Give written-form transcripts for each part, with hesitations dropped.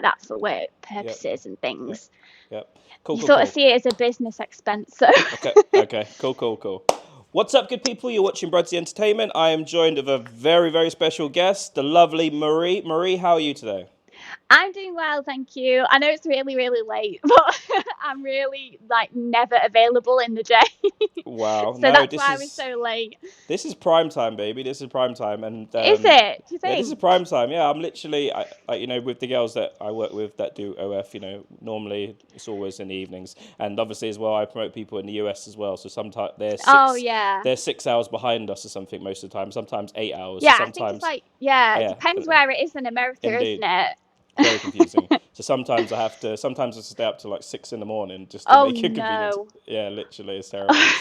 that for work Yep. purposes and Yep. things. Yep. Cool. You Cool. sort of Cool. see it as a business expense. So Okay. Okay. Cool. Cool. Cool. What's up, good people? You're watching Brudsy Entertainment. I am joined with a very, very special guest, the lovely Marie. Marie, how are you today? I'm doing well, thank you. I know it's really, really late, but I'm really like never available in the day. Wow. So No, that's why I was so late. this is prime time, baby. This is prime time, and Is it? Do you yeah, this is think? prime time. Yeah, I'm literally, you know, with the girls that I work with that do OF. You know, normally it's always in the evenings, and obviously as well, I promote people in the US as well. So sometimes Oh yeah. they're 6 hours behind us or something most of the time. Sometimes 8 hours. So Yeah, I think it's sometimes, like, yeah, it yeah, depends where it is in America, isn't indeed. it? Very confusing. So sometimes sometimes I stay up to like 6 in the morning just to Oh make it convenient. no. Yeah, literally, it's terrible.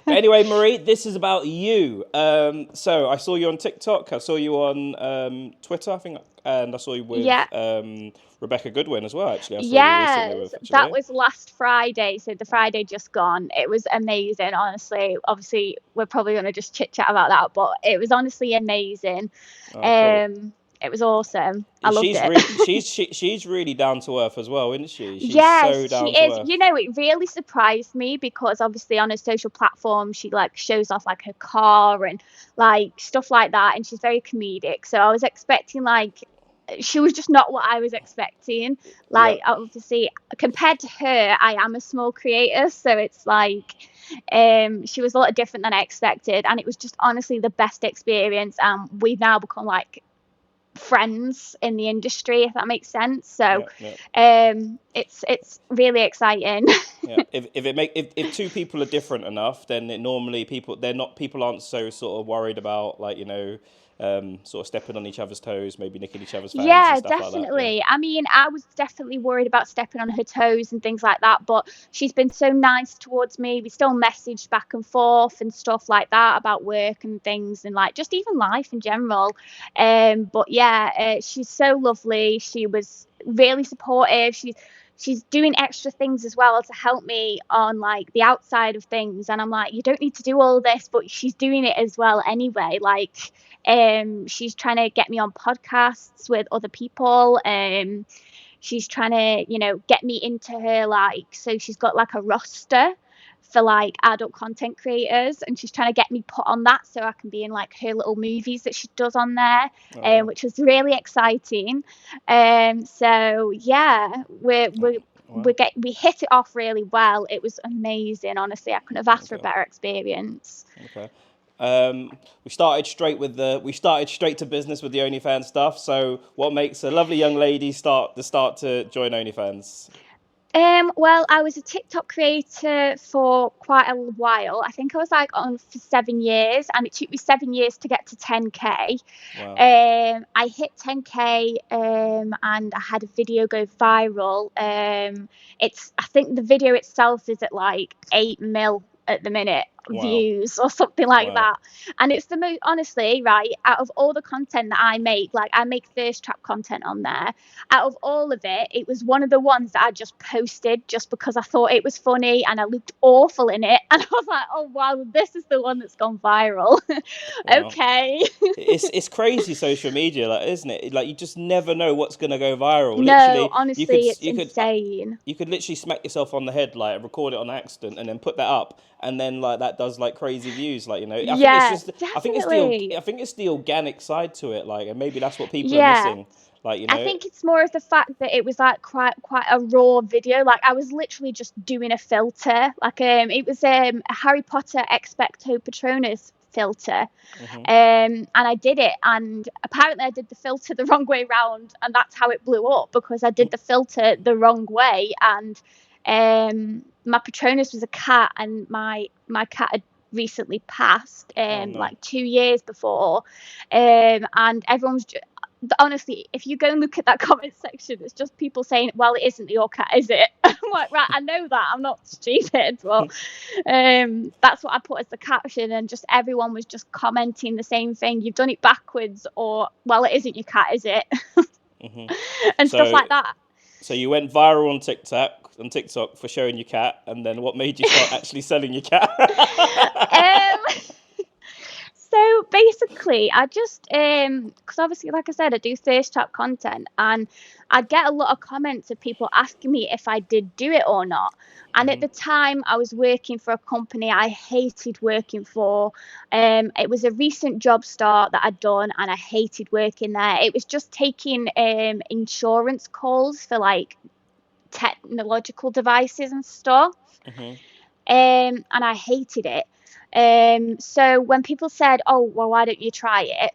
But anyway, Marie, this is about you. So I saw you on TikTok, I saw you on Twitter, I think, and I saw you with Yeah. Rebecca Goodwin as well, actually. I saw you recently Yes, with, that actually. was last Friday, so the Friday just gone. It was amazing, honestly. Obviously, we're probably gonna just chit chat about that, but it was honestly amazing. Oh, cool. Um, it was awesome. I loved it. She's really down to earth as well, isn't she? She's Yes, so she down to is. earth. You know, it really surprised me because obviously on her social platform, she like shows off like her car and like stuff like that, and she's very comedic. So I was expecting like she was just not what I was expecting. Like Yep. obviously compared to her, I am a small creator, so it's like she was a lot different than I expected, and it was just honestly the best experience. And we've now become like friends in the industry, if that makes sense. So Yep. Yep. it's really exciting. Yeah, if two people are different enough, then it normally people aren't so sort of worried about like sort of stepping on each other's toes, maybe nicking each other's fans and Yeah, stuff like that. Yeah, definitely. I mean, I was definitely worried about stepping on her toes and things like that, but she's been so nice towards me. We still messaged back and forth and stuff like that about work and things and like just even life in general. But yeah, she's so lovely. She was really supportive. She's doing extra things as well to help me on like the outside of things, and I'm like, you don't need to do all this, but she's doing it as well anyway. Like she's trying to get me on podcasts with other people. She's trying to, get me into her like, so she's got like a roster for like adult content creators, and she's trying to get me put on that so I can be in like her little movies that she does on there, oh, which was really exciting. So yeah, wow, we hit it off really well. It was amazing, honestly. I couldn't have asked for a okay, better experience. okay. We started straight to business with the OnlyFans stuff. So, what makes a lovely young lady start to join OnlyFans? Well, I was a TikTok creator for quite a while. I think I was like on for 7 years, and it took me 7 years to get to 10K. Wow, I hit 10K, and I had a video go viral. I think the video itself is at like 8 mil at the minute wow, views or something like wow, that. And it's the most, honestly, right, out of all the content that I make, like I make thirst trap content on there. Out of all of it, it was one of the ones that I just posted just because I thought it was funny and I looked awful in it. And I was like, oh wow, this is the one that's gone viral. wow. Okay. It's crazy social media, like, isn't it? Like you just never know what's gonna go viral. No, Literally, honestly, it's insane. you could literally smack yourself on the head, like record it on accident, and then put that up, and then like that does like crazy views. Like I think it's Yeah, just definitely. I think it's the organic side to it, like, and maybe that's what people are Yeah. missing. Like I think it's more of the fact that it was like quite a raw video. Like I was literally just doing a filter. Like it was a Harry Potter Expecto Patronus filter. hmm And I did it, and apparently I did the filter the wrong way round, and that's how it blew up because I did the filter the wrong way. And my Patronus was a cat, and my cat had recently passed oh no, like 2 years before, and everyone's honestly, if you go and look at that comment section, it's just people saying, well, it isn't your cat, is it? I'm like, right, I know that, I'm not stupid, but that's what I put as the caption, and just everyone was just commenting the same thing. You've done it backwards, or well, it isn't your cat, is it? hmm And stuff so like that. so you went viral on TikTok for showing your cat, and then what made you start actually selling your cat? um So basically, I just because obviously, like I said, I do thirst trap content, and I'd get a lot of comments of people asking me if I did do it or not. And at Hmm. the time, I was working for a company I hated working for. It was a recent job start that I'd done, and I hated working there. It was just taking insurance calls for like technological devices and stuff. Hmm. And I hated it. So when people said, "Oh, well, why don't you try it?"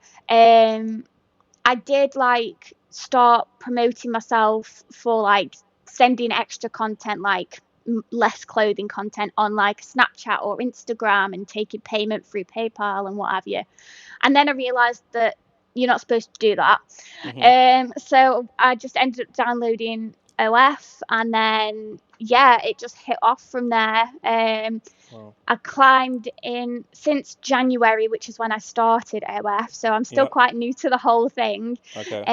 I did like start promoting myself for like sending extra content, like less clothing content on like Snapchat or Instagram, and taking payment through PayPal and what have you. And then I realized that you're not supposed to do that. Hmm. So I just ended up downloading OF, and then yeah, it just hit off from there. Wow. I climbed in since January, which is when I started OF, so I'm still Yeah. quite new to the whole thing. Okay.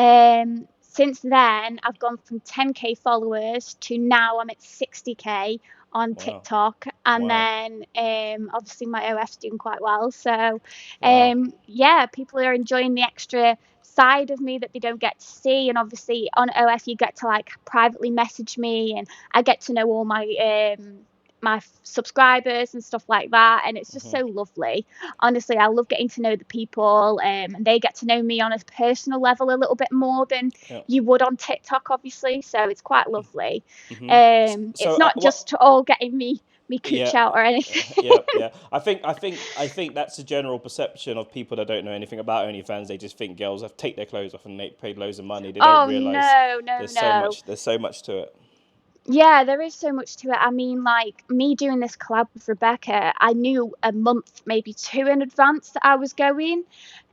Since then, I've gone from 10k followers to now I'm at 60k on Wow. TikTok, and Wow. then obviously my OF's doing quite well. So Wow. yeah, people are enjoying the extra side of me that they don't get to see. And obviously on OF you get to like privately message me, and I get to know all my subscribers and stuff like that, and it's just Hmm. so lovely. Honestly, I love getting to know the people, and they get to know me on a personal level a little bit more than Yeah. you would on TikTok, obviously. So it's quite lovely. Hmm. It's So, not what? just all getting me cooch Yeah. out or anything. Yeah, yeah. I think that's the general perception of people that don't know anything about OnlyFans. They just think girls have to take their clothes off and make paid loads of money. They don't Oh realize no, no, no. there's so much to it. Yeah, there is so much to it. I mean, like me doing this collab with Rebecca, I knew a month, maybe two in advance that I was going.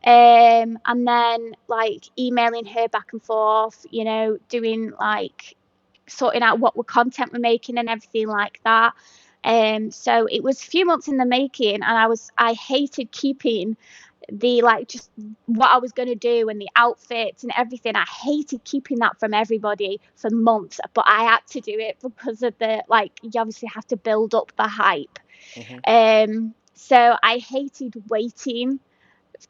And then like emailing her back and forth, doing like sorting out what content we're making and everything like that. So it was a few months in the making, and I hated keeping the like just what I was going to do and the outfits and everything. I hated keeping that from everybody for months, but I had to do it because of the like you obviously have to build up the hype. Hmm. So I hated waiting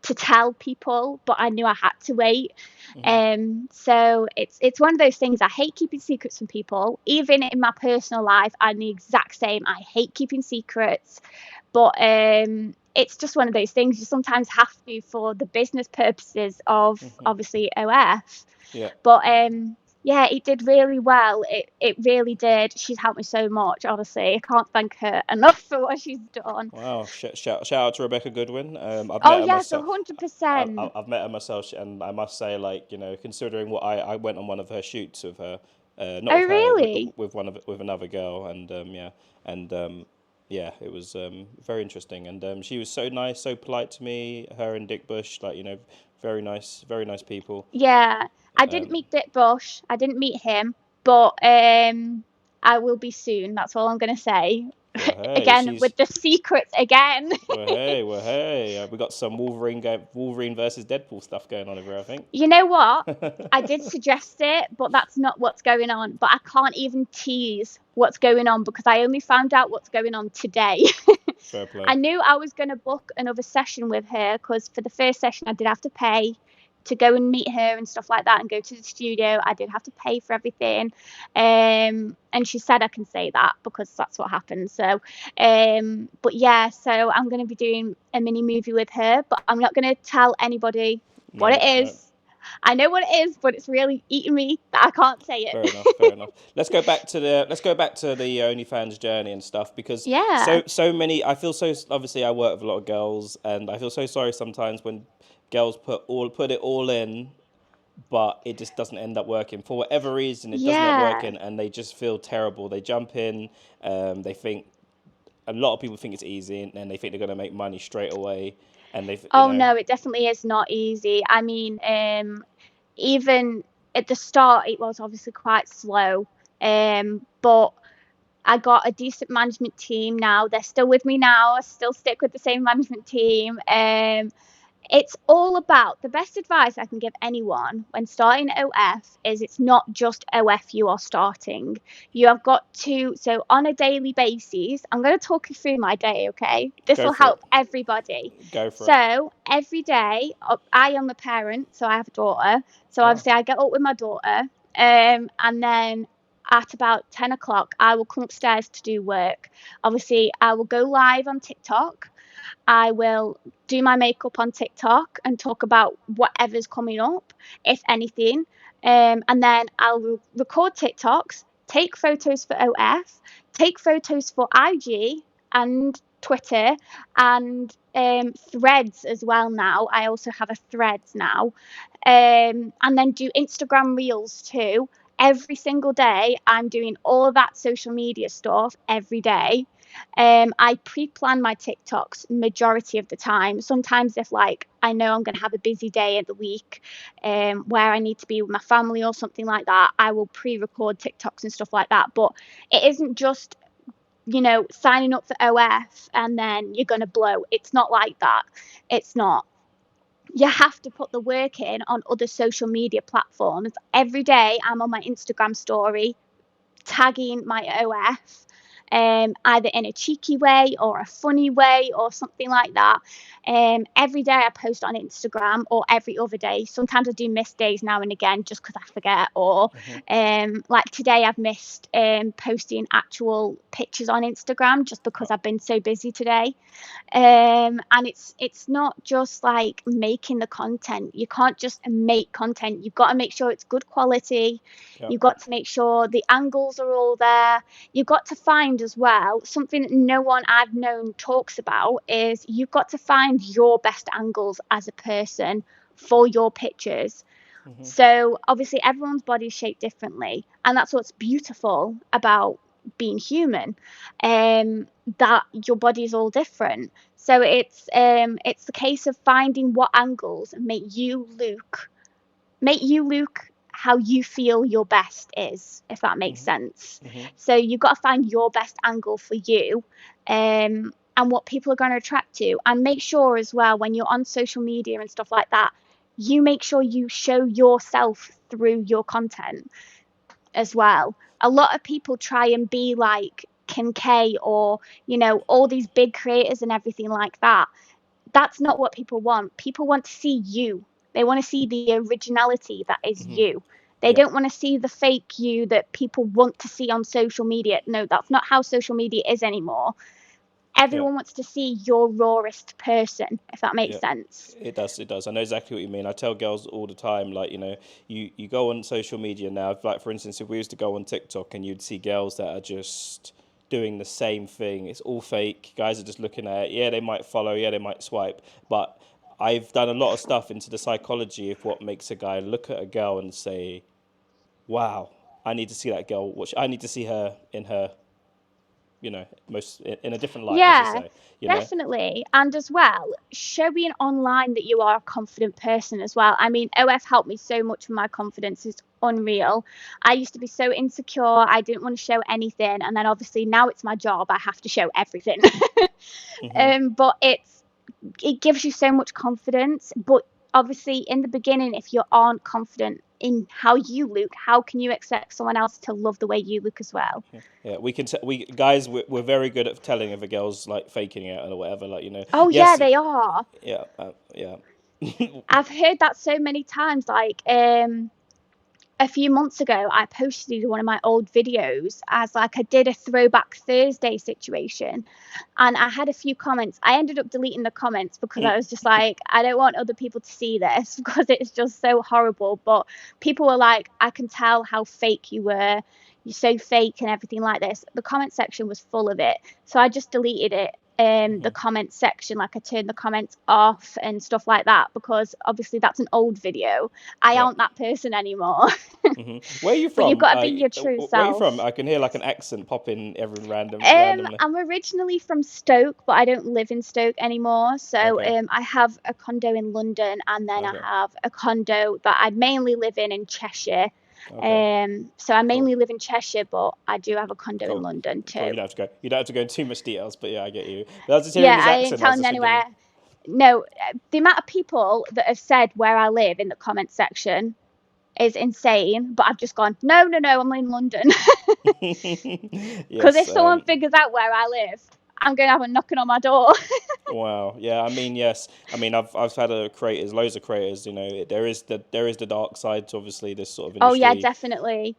to tell people, but I knew I had to wait. Hmm. So it's one of those things. I hate keeping secrets from people. Even in my personal life, I'm the exact same. I hate keeping secrets, but it's just one of those things you sometimes have to for the business purposes of Hmm. obviously OF. Yeah. But yeah, it did really well. It really did. She's helped me so much. Honestly, I can't thank her enough for what she's done. Wow. Shout out to Rebecca Goodwin. I've Oh met her yes, myself. 100%. I've met her myself, and I must say, like, considering what I went on one of her shoots with her, not Oh with her, really? with another girl, and yeah, and yeah, it was very interesting, and she was so nice, so polite to me. Her and Dick Bush, like, very nice people. Yeah, I didn't Um, meet Dick Bush. I didn't meet him, but I will be soon. That's all I'm gonna say. well, hey, Again she's with the secrets again. well, hey, we got some Wolverine versus Deadpool stuff going on over here, I think. You know what? I did suggest it, but that's not what's going on. But I can't even tease what's going on because I only found out what's going on today. Fair play. I knew I was going to book another session with her because for the first session, I did have to pay to go and meet her and stuff like that and go to the studio. I did have to pay for everything. And she said I can say that because that's what happened. So, but yeah, so I'm going to be doing a mini movie with her, but I'm not going to tell anybody what No, it no. is. I know what it is, but it's really eating me that I can't say Fair it. enough. Fair enough. Let's go back to the OnlyFans journey and stuff because Yeah. so many. I feel so. Obviously, I work with a lot of girls, and I feel so sorry sometimes when girls put it all in, but it just doesn't end up working for whatever reason. It doesn't end up Yeah. working, and they just feel terrible. They jump in. They think a lot of people think it's easy, and they think they're gonna make money straight away, and Oh no, it definitely is not easy. I mean, even at the start, it was obviously quite slow. But I got a decent management team now. They're still with me now. I still stick with the same management team. It's all about the best advice I can give anyone when starting OF is it's not just OF you are starting. You have got to, so on a daily basis, I'm going to talk you through my day, okay? This Go will for it. help everybody. Go for it. So every day, I am a parent, so I have a daughter. So Oh, obviously, I get up with my daughter, and then at about 10 o'clock, I will come upstairs to do work. Obviously, I will go live on TikTok. I will do my makeup on TikTok and talk about whatever's coming up, if anything. And then I'll record TikToks, take photos for OF, take photos for IG and Twitter and threads as well now. I also have a threads now. And then do Instagram reels too. Every single day, I'm doing all of that social media stuff every day. I pre-plan my TikToks majority of the time. Sometimes if like I know I'm going to have a busy day of the week, where I need to be with my family or something like that, I will pre-record TikToks and stuff like that. But it isn't just signing up for OF and then you're going to blow. It's not like that. It's not. You have to put the work in on other social media platforms. Every day I'm on my Instagram story tagging my OF, either in a cheeky way or a funny way or something like that. Every day I post on Instagram or every other day. Sometimes I do miss days now and again just because I forget. Or like today I've missed posting actual pictures on Instagram just because I've been so busy today. And it's not just like making the content. You can't just make content. You've got to make sure it's good quality. yeah. You've got to make sure the angles are all there. You've got to find as well something that no one I've known talks about is you've got to find your best angles as a person for your pictures. So obviously everyone's body is shaped differently, and that's what's beautiful about being human, that your body is all different. So it's the case of finding what angles make you look how you feel your best is, if that makes sense. So you've got to find your best angle for you, and what people are going to attract to. And make sure as well when you're on social media and stuff like that, you make sure you show yourself through your content as well. A lot of people try and be like Kim K or all these big creators and everything like that. That's not what people want. People want to see you. They want to see the originality that is you. They Yeah. don't want to see the fake you that people want to see on social media. No, that's not how social media is anymore. Everyone wants to see your rawest person, if that makes Yeah. sense. It does. It does. I know exactly what you mean. I tell girls all the time, like, you go on social media now. Like, for instance, if we used to go on TikTok and you'd see girls that are just doing the same thing, it's all fake. Guys are just looking at it. Yeah, they might follow. Yeah, they might swipe. But I've done a lot of stuff into the psychology of what makes a guy look at a girl and say, "Wow, I need to see that girl. I need to see her in her, most in a different light." Let's just Yeah, say, definitely. And as well, showing online that you are a confident person as well. I mean, OF helped me so much with my confidence. It's unreal. I used to be so insecure. I didn't want to show anything. And then obviously now it's my job. I have to show everything. But it gives you so much confidence. But obviously in the beginning, if you aren't confident in how you look, how can you expect someone else to love the way you look as well? Yeah, we can. We guys, we're very good at telling if a girl's like faking it or whatever. Like, Oh yeah, yes, they are. yeah, yeah. I've heard that so many times. Like a few months ago, I posted one of my old videos as like I did a throwback Thursday situation, and I had a few comments. I ended up deleting the comments because I was just like, I don't want other people to see this because it's just so horrible. But people were like, I can tell how fake you were. You're so fake and everything like this. The comment section was full of it, so I just deleted it. The comment section, like I turned the comments off and stuff like that because obviously that's an old video. I Yeah. aren't that person anymore. Where are you But you've from? got to be your true Where are you from? self. I can hear like an accent pop in every randomly. I'm originally from Stoke, but I don't live in Stoke anymore. So Okay. I have a condo in London, and then I Okay. have a condo that I mainly live in Cheshire. Okay. So I Cool. mainly live in Cheshire, but I do have a condo in Cool. London Cool. You too. don't have to go. You don't have to go into too much details, but yeah, I get you. But I was just hearing Yeah, his I ain't accent. I was telling just thinking, anywhere. no, the amount of people that have said where I live in the comment section is insane. But I've just gone, no, I'm in London. Because Yes. if someone figures out where I live, I'm going to have a knocking on my door. Wow. Yeah. I mean, yes. I mean, I've had creators, loads of creators. You know, there is the dark side to obviously this sort of Oh, yeah, industry. definitely.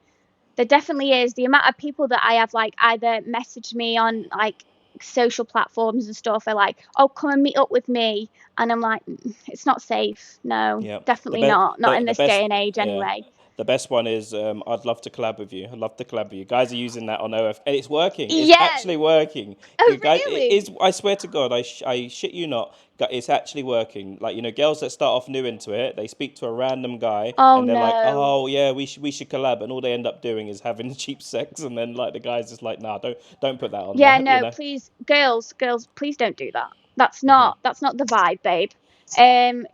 There definitely is. The amount of people that I have like either messaged me on like social platforms and stuff are like, oh, come and meet up with me. And I'm like, It's not safe. No, Yeah. The definitely best. not. Not in The this best. day and age Yeah. anyway. The best one is I'd love to collab with you. I'd love to collab with you. Guys are using that on OF, and it's working. It's Yes. actually working. Oh, You guys, it really? is. I swear to God, I shit you not. It's actually working. Like, girls that start off new into it, they speak to a random guy, Oh, and they're like, no. "Oh yeah, we should collab," and all they end up doing is having cheap sex, and then like the guy's just like, "Nah, don't put that on Yeah, there," you no, know. please, girls, please don't do that. Hmm. That's not the vibe, babe.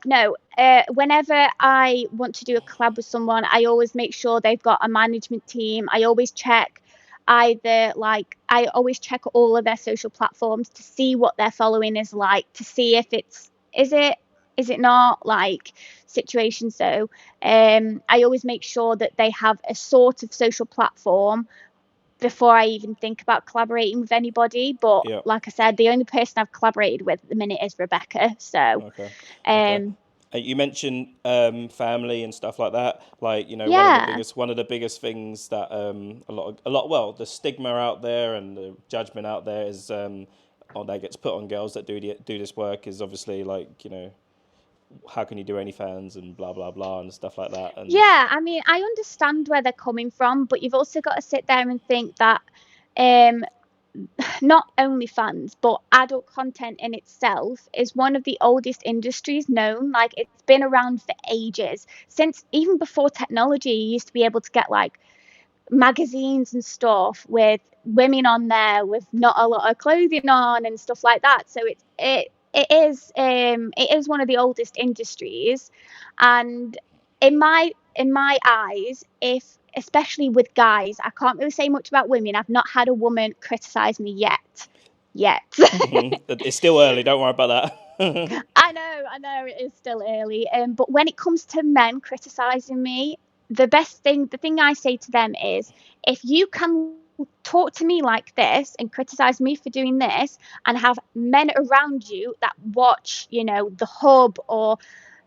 No, whenever I want to do a collab with someone, I always make sure they've got a management team. I always check all of their social platforms to see what their following is like, to see if is it is it not like situation. So, I always make sure that they have a sort of social platform before I even think about collaborating with anybody. But Yeah. like I said, the only person I've collaborated with at the minute is Rebecca. So, Okay. Okay. um, You mentioned family and stuff like that. Like, one of the yeah. biggest things that well, the stigma out there and the judgment out there is that gets put on girls that do this work is obviously like, how can you do OnlyFans and blah blah blah and stuff like that. And Yeah, I mean, I understand where they're coming from, but you've also got to sit there and think that um, not only fans, but adult content in itself is one of the oldest industries known. Like, it's been around for ages. Since even before technology, you used to be able to get like magazines and stuff with women on there with not a lot of clothing on and stuff like that. So it is one of the oldest industries, and in my eyes, if especially with guys, I can't really say much about women. I've not had a woman criticize me yet. it's still early. Don't worry about that. I know it is still early. But when it comes to men criticizing me, the thing I say to them is, if you can talk to me like this and criticize me for doing this, and have men around you that watch, the hub or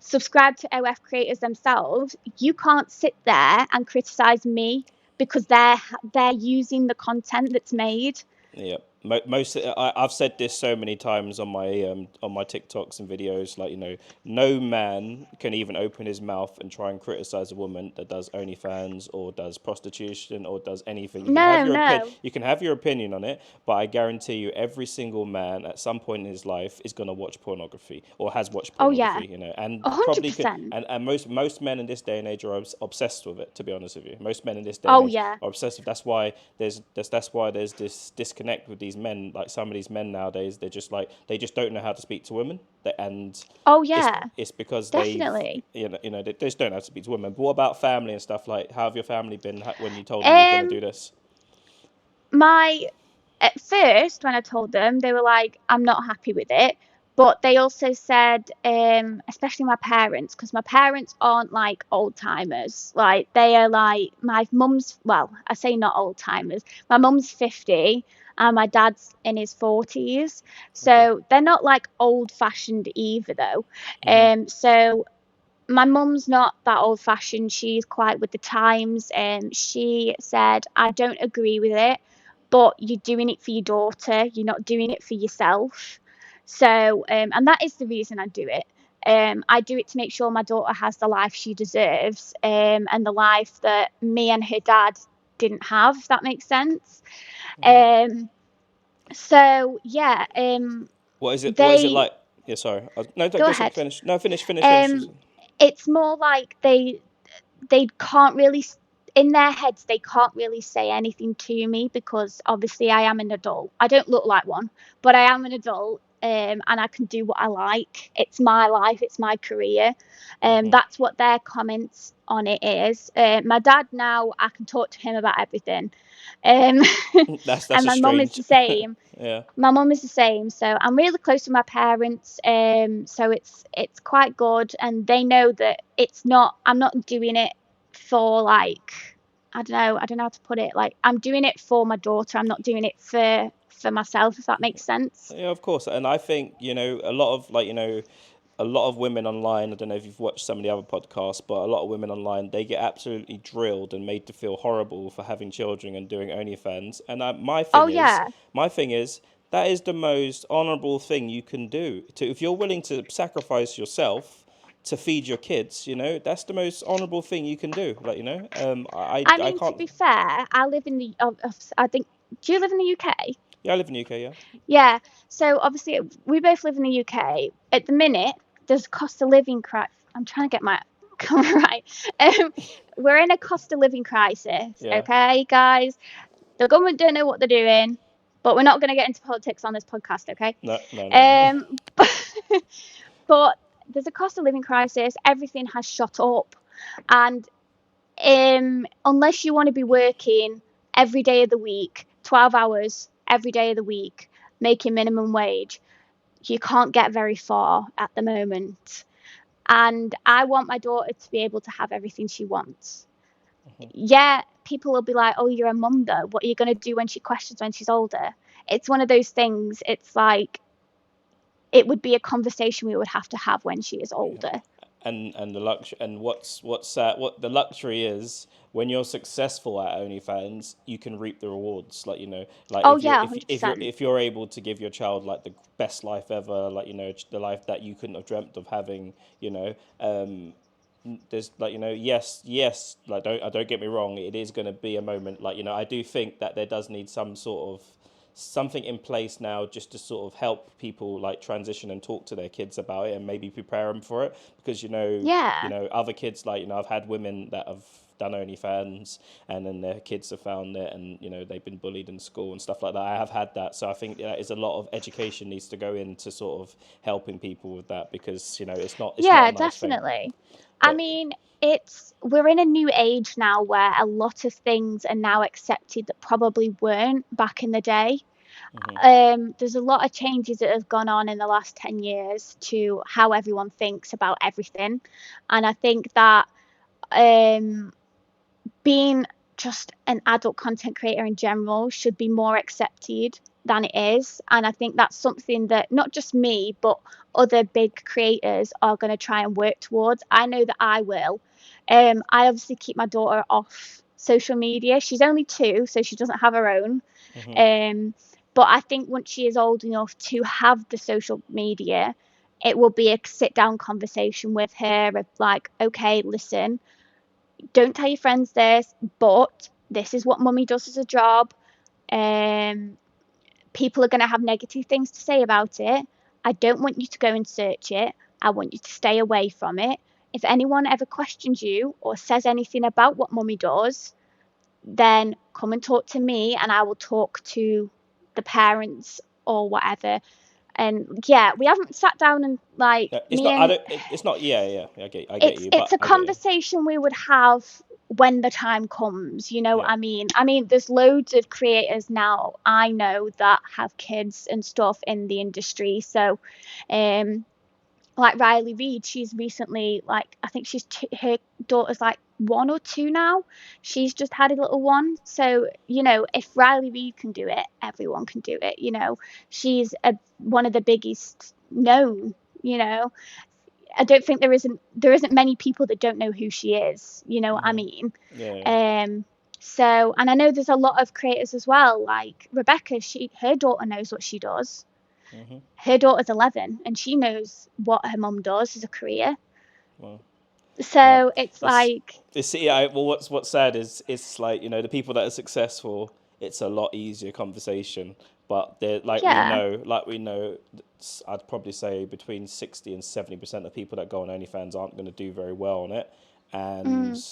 subscribe to OF creators themselves, you can't sit there and criticize me because they're using the content that's made. Yeah, I've said this so many times on my TikToks and videos. Like, no man can even open his mouth and try and criticize a woman that does OnlyFans or does prostitution or does anything. No, no. You can have your opinion on it, but I guarantee you, every single man at some point in his life is gonna watch pornography or has watched Oh yeah, pornography. And probably could. 100%. And most men in this day and age are obsessed with it. To be honest with you, most men in this day and Oh age yeah. are obsessive. That's why there's this disconnect with these men. Like, some of these men nowadays, they just don't know how to speak to women. And Oh it's yeah, it's because definitely. they just don't know how to speak to women. But what about family and stuff? Like, how have your family been when you told them you were going to Um, do this? my At first when I told them, they were like, "I'm not happy with it," but they also said, especially my parents, because my parents aren't like old timers. Like, they are like my mum's. Well, I say not old timers. My mum's 50. And my dad's in his 40s, Okay. so they're not like old fashioned either, though. Hmm. So my mum's not that old fashioned. She's quite with the times. And she said, I don't agree with it, but you're doing it for your daughter. You're not doing it for yourself. So, and that is the reason I do it. I do it to make sure my daughter has the life she deserves, and the life that me and her dad didn't have, if that makes sense. Hmm. Um, so yeah, What is it they like? Yeah, sorry. No, go go ahead. finish. No, finish. Um, it's more like they can't really, in their heads, they can't really say anything to me because obviously I am an adult. I don't look like one, but I am an adult. and I can do what I like. It's my life, it's my career. Hmm. That's what their comments on it is. My dad now, I can talk to him about everything. Um, That's and a my mum is strange. the same. Yeah. My mum is the same, so I'm really close with my parents. So it's quite good, and they know that it's not. I'm not doing it for like, I don't know how to put it. Like, I'm doing it for my daughter. I'm not doing it for myself, if that makes sense. Yeah, of course. And I think, a lot of a lot of women online, I don't know if you've watched some of the other podcasts, but a lot of women online, they get absolutely drilled and made to feel horrible for having children and doing OnlyFans. And Oh yeah, my thing is, that is the most honorable thing you can do. If you're willing to sacrifice yourself to feed your kids, that's the most honorable thing you can do. I I mean, to can't. be fair, I live in the. I think. Do you live in the UK? Yeah, I live in the UK. Yeah. Yeah. So obviously, we both live in the UK. At the minute, there's cost of living crisis. I'm trying to get my right. Um, we're in a cost of living crisis. Yeah. Okay, guys. The government don't know what they're doing, but we're not going to get into politics on this podcast. Okay. No, no, no, no. Um, but there's a cost of living crisis. Everything has shot up, and unless you want to be working every day of the week, 12 hours every day of the week, making minimum wage, you can't get very far at the moment. And I want my daughter to be able to have everything she wants. Yeah, people will be like, oh, you're a mum though. What are you going to do when she questions when she's older? It's one of those things. It's like, it would be a conversation we would have to have when she is older. And the luxury, and what the luxury is, when you're successful at OnlyFans, you can reap the rewards. Like Oh, yeah, 100%. if you're able to give your child like the best life ever, the life that you couldn't have dreamt of having, there's yes, like don't get me wrong, it is going to be a moment, I do think that there does need some sort of something in place now, just to sort of help people like transition and talk to their kids about it and maybe prepare them for it, because Yeah. other kids, I've had women that have done OnlyFans and then their kids have found it, and they've been bullied in school and stuff like that. I have had that, so I think that is a lot of education needs to go into sort of helping people with that, because it's not Yeah, a nice thing. definitely. I But mean, we're in a new age now where a lot of things are now accepted that probably weren't back in the day. There's a lot of changes that have gone on in the last 10 years to how everyone thinks about everything. And I think that um, being just an adult content creator in general should be more accepted than it is. And I think that's something that not just me, but other big creators are going to try and work towards. I know that I will. I obviously keep my daughter off social media. She's only 2, so she doesn't have her own. Um, but I think once she is old enough to have the social media, it will be a sit down conversation with her of like, okay, listen, don't tell your friends this, but this is what mummy does as a job. Um, People are going to have negative things to say about it. I don't want you to go and search it. I want you to stay away from it. If anyone ever questions you or says anything about what mummy does, then come and talk to me and I will talk to the parents or whatever. And yeah, we haven't sat down and like yeah, it's me not. I and don't. It's not. Yeah, yeah. I get you, it's but a I get you. conversation we would have when the time comes, you know what Yeah. I mean there's loads of creators now I know that have kids and stuff in the industry. So um like Riley Reid, she's recently, like, I think her daughter's like 1 or 2 now. She's just had a little one. So, if Riley Reid can do it, everyone can do it. She's one of the biggest known. you know I don't think there isn't many people that don't know who she is. You know what I mean? Yeah, yeah. Um. So, and I know there's a lot of creators as well. Like Rebecca, her daughter knows what she does. Her daughter's 11, and she knows what her mum does as a career. Well, no, So it's it's like, it's yeah. Well, what's sad is it's like the people that are successful. It's a lot easier conversation, but they're yeah, like we know. I'd probably say between 60% and 70% of people that go on OnlyFans aren't going to do very well on it, and mm,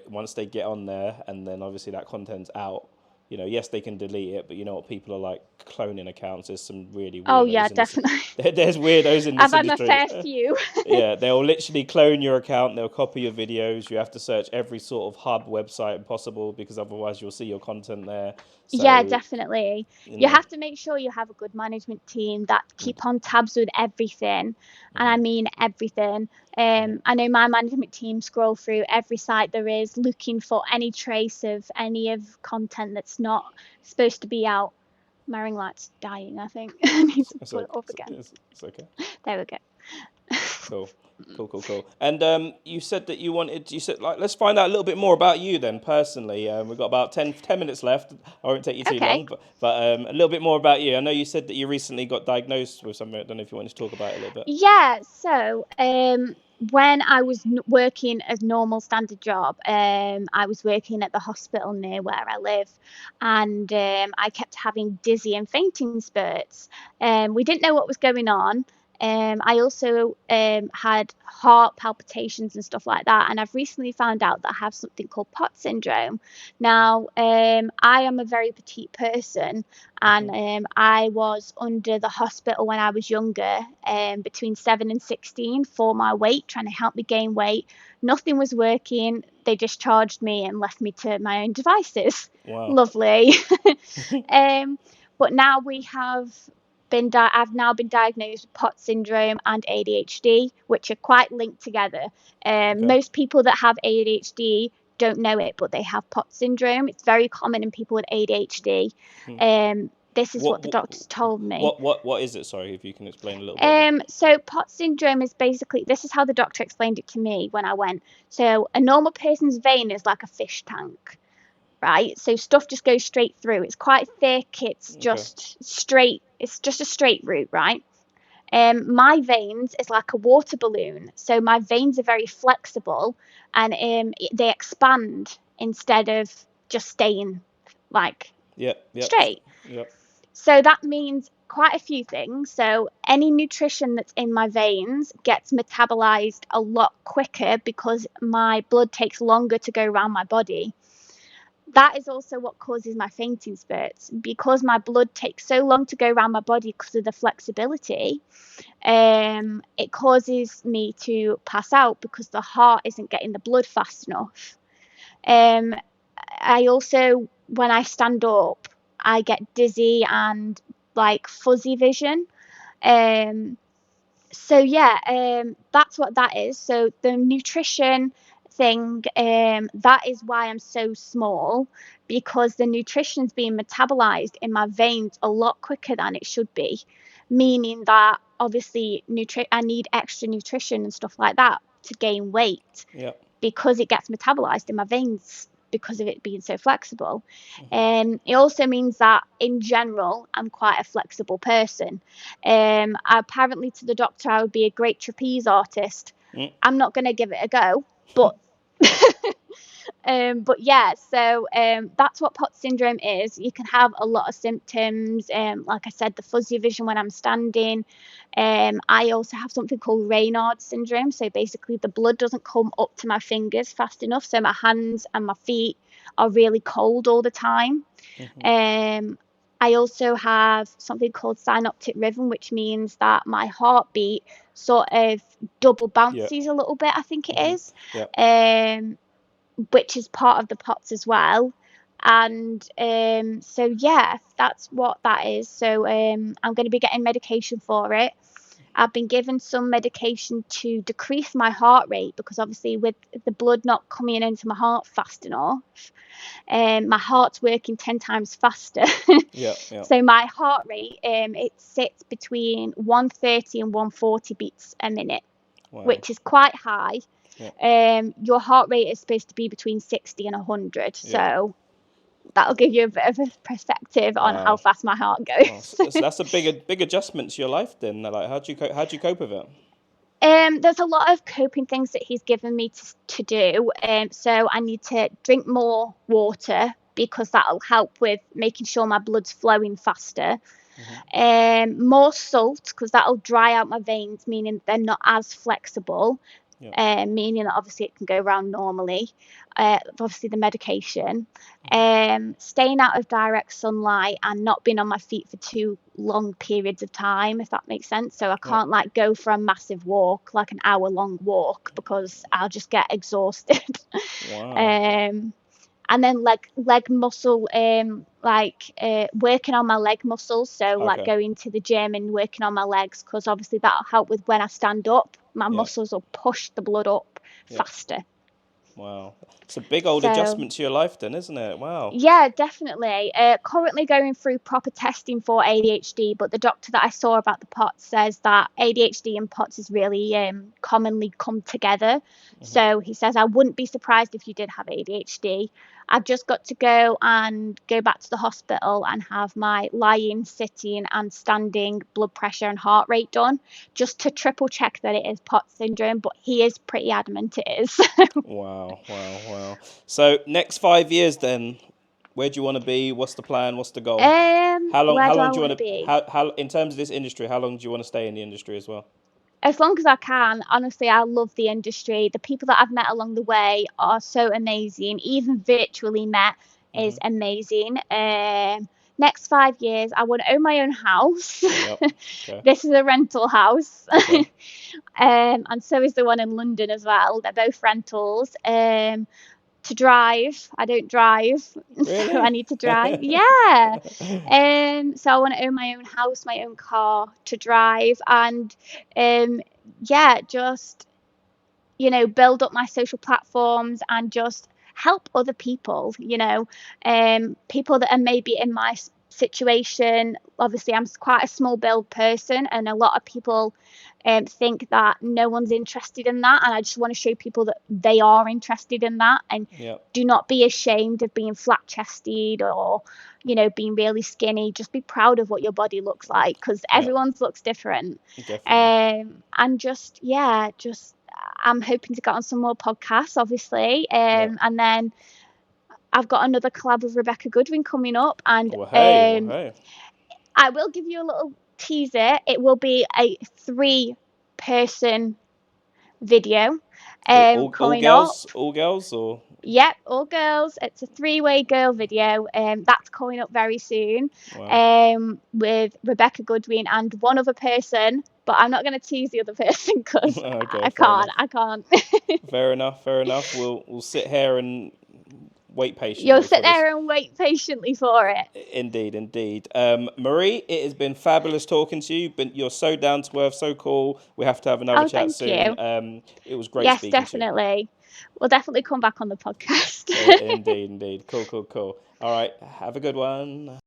once they get on there and then obviously that content's out, yes, they can delete it, but you know what people are like, cloning accounts. There's some really Oh yeah, weirdos in this. definitely. There's weirdos in I've this had my industry. fair few. Yeah, they'll literally clone your account. They'll copy your videos. You have to search every sort of hub website possible because otherwise you'll see your content there. Yeah, So, definitely. you You know, have to make sure you have a good management team that keep on tabs with everything, and I mean everything. I know my management team scroll through every site there is, looking for any trace of any of content that's not supposed to be out. My ring light's dying, I think. I need to it's put it okay. up again. It's okay. There we go. Cool. Cool. And you said that you said, like, let's find out a little bit more about you then, personally. We've got about 10 minutes left. I won't take you too Okay. long, but a little bit more about you. I know you said that you recently got diagnosed with something. I don't know if you want to talk about it a little bit. Yeah, so when I was working a normal standard job, I was working at the hospital near where I live, and I kept having dizzy and fainting spurts. We didn't know what was going on. I also had heart palpitations and stuff like that, and I've recently found out that I have something called POTS syndrome. Now, I am a very petite person, and I was under the hospital when I was younger, between 7 and 16, for my weight, trying to help me gain weight. Nothing was working. They discharged me and left me to my own devices. Wow. Lovely. But now I've now been diagnosed with POTS syndrome and ADHD, which are quite linked together. Okay. Most people that have ADHD don't know it, but they have POTS syndrome. It's very common in people with ADHD. This is what the doctors told me. What is it? Sorry, if you can explain a little bit. So POTS syndrome is basically, this is how the doctor explained it to me when I went. So a normal person's vein is like a fish tank, right? So stuff just goes straight through. It's quite thick. It's just straight. It's just a straight route, right? My veins is like a water balloon. So my veins are very flexible, and they expand instead of just staying like straight. Yep. So that means quite a few things. So any nutrition that's in my veins gets metabolized a lot quicker because my blood takes longer to go around my body. That is also what causes my fainting spurts, because my blood takes so long to go around my body because of the flexibility. It causes me to pass out because the heart isn't getting the blood fast enough. I also, when I stand up, I get dizzy and like fuzzy vision. So yeah, that's what that is. So the nutrition thing, that is why I'm so small, because the nutrition's being metabolized in my veins a lot quicker than it should be, meaning that obviously I need extra nutrition and stuff like that to gain weight, because it gets metabolized in my veins because of it being so flexible. It also means that in general, I'm quite a flexible person. Apparently to the doctor, I would be a great trapeze artist. I'm not going to give it a go, but but yeah, so that's what POTS syndrome is. You can have a lot of symptoms, like I said, the fuzzy vision when I'm standing. I also have something called Raynaud's syndrome. So basically the blood doesn't come up to my fingers fast enough, so my hands and my feet are really cold all the time. I also have something called synoptic rhythm, which means that my heartbeat sort of double bounces a little bit, I think it is. Which is part of the POTS as well. And so yeah, that's what that is. So I'm going to be getting medication for it. I've been given some medication to decrease my heart rate, because obviously with the blood not coming into my heart fast enough, my heart's working 10 times faster. So my heart rate, it sits between 130 and 140 beats a minute, which is quite high. Your heart rate is supposed to be between 60 and 100. So that'll give you a bit of a perspective on how fast my heart goes. So that's a big adjustment to your life then. Like, how do you cope with it? There's a lot of coping things that he's given me to do. So I need to drink more water, because that'll help with making sure my blood's flowing faster. More salt, because that'll dry out my veins, meaning they're not as flexible. meaning that obviously it can go around normally. Obviously the medication, staying out of direct sunlight and not being on my feet for too long periods of time, if that makes sense. So I Yeah. can't like go for a massive walk, like an hour-long walk, because I'll just get exhausted. Wow. And then leg muscle, working on my leg muscles, so like Okay. going to the gym and working on my legs, because obviously that'll help with when I stand up, my Yeah. muscles will push the blood up Yeah. faster. Wow. It's a big old So adjustment to your life then, isn't it? Wow. yeah, definitely. Currently going through proper testing for ADHD, but the doctor that I saw about the POTS says that ADHD and POTS is really commonly come together. So he says, I wouldn't be surprised if you did have ADHD. I've just got to go back to the hospital and have my lying, sitting, and standing blood pressure and heart rate done, just to triple check that it is POTS syndrome. But he is pretty adamant it is. Wow. Wow. Wow. So next 5 years then, where do you want to be? What's the plan? What's the goal? How long? Where How do long I do you want to want to? be? How in terms of this industry? How long do you want to stay in the industry as well? As long as I can. Honestly, I love the industry. The people that I've met along the way are so amazing. Even virtually met is Hmm. amazing. Next 5 years, I want to own my own house. Yep. Okay. This is a rental house. Okay. And so is the one in London as well. They're both rentals. To drive, I don't drive, so I Really? need to drive. Yeah. So I want to own my own house, my own car to drive, and yeah, just build up my social platforms and just help other people. People that are maybe in my situation. Obviously, I'm quite a small build person, and a lot of people think that no one's interested in that, and I just want to show people that they are interested in that, and Yep. do not be ashamed of being flat chested or being really skinny. Just be proud of what your body looks like, because Yep. everyone's looks different. Definitely. And just I'm hoping to get on some more podcasts, obviously, Yep. and then I've got another collab with Rebecca Goodwin coming up, and Well, hey. Well, hey. I will give you a little teaser. It will be a 3-person video All coming up. girls. All girls or. Yep, all girls. It's a 3-way girl video. That's coming up very soon. Wow. With Rebecca Goodwin and one other person, but I'm not going to tease the other person because Okay. I Fair can't. enough. I can't. Fair enough. Fair enough. We'll sit here and wait You'll patiently sit for this. there and wait patiently for it. Indeed, indeed. Marie, it has been fabulous talking to you. You're so down to earth, so cool. We have to have another Oh, chat thank soon. you. It was great Yes, speaking to you. definitely. We'll definitely come back on the podcast. Indeed, indeed. Cool, cool, cool. All right, have a good one.